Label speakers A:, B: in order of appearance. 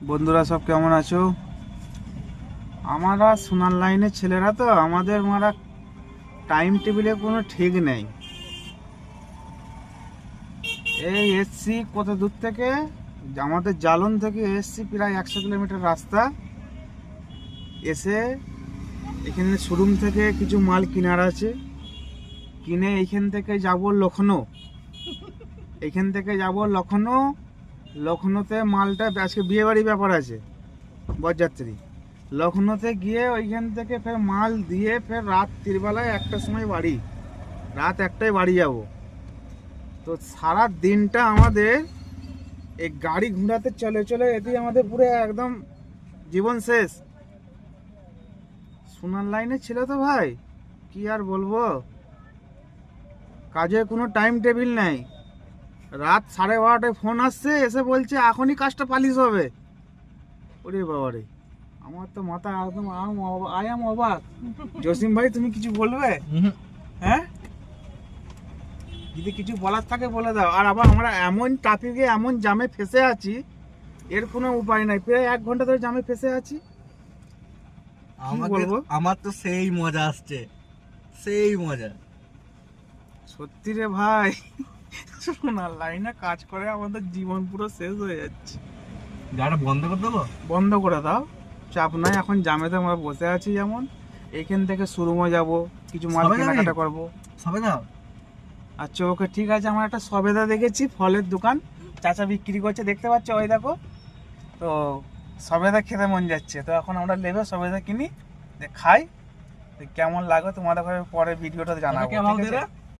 A: বন্ধুরা সব কেমন আছো? আমরা সোনার লাইনের ছেলেরা তো আমাদের মারা টাইম টেবিলে কোনো ঠিক নেই। এই এসছি কত দূর থেকে, আমাদের জালন থেকে এসছি প্রায় 100 কিলোমিটার রাস্তা। এসে এখানে শোরুম থেকে কিছু মাল কেনার আছে, কিনে এইখান থেকে যাব লখনৌ। এইখান থেকে যাব লখনৌ। লখনৌতে মালটা আজকে বিয়েবাড়ির ব্যাপার আছে, বরযাত্রী। লখনৌতে গিয়ে ওইখান থেকে ফের মাল দিয়ে ফের রাত তিরবেলায় 1টার সময় বাড়ি, রাত 1টায় বাড়ি যাব। তো সারা দিনটা আমাদের এই গাড়ি ঘোরাতে চলে চলে এতেই আমাদের পুরো একদম জীবন শেষ। সোনার লাইনে ছিল তো ভাই, কি আর বলবো, কাজের কোনো টাইম টেবিল নেই। রাত 12:30টায় ফোন আসছে, এসে বলছে এখনই কাজটা পালিশ হবে। ওরে বাবারে, আমার তো মাথা একদম আই এম অবাক। জসিম ভাই তুমি কিছু বলবে? হ্যাঁ, যদি কিছু বলার থাকে বলে দাও। আর আবার আমরা এমন ট্রাফিকে এমন জামে ফেসে আছি, এর কোনো উপায় নাই। প্রায় 1 ঘন্টা ধরে জামে ফেসে আছি। বলবো,
B: আমার তো সেই মজা আসছে, সেই মজা।
A: সত্যি রে ভাই, সোনার লাইনে কাজ করে আমাদের জীবন পুরো শেষ হয়ে যাচ্ছে।
B: গাড়িটা বন্ধ করে দেবো?
A: বন্ধ করে দাও, চাপ নাই। এখন জামেতে আমরা বসে আছি, যেমন এইখান থেকে শোরুমে যাব, কিছু মাল কেনাকাটা করবো।
B: সবে দাও।
A: আচ্ছা ওকে, ঠিক আছে। আমার একটা সবেদা দেখেছি, ফলের দোকান, চাচা বিক্রি করছে, দেখতে পাচ্ছ ওই দেখো। তো সবেদা খেতে মন যাচ্ছে, তো এখন আমরা নেবে সবেদা কিনি, খাই। কেমন লাগে তোমাদের পরে ভিডিওটা জানাবো, ঠিক আছে?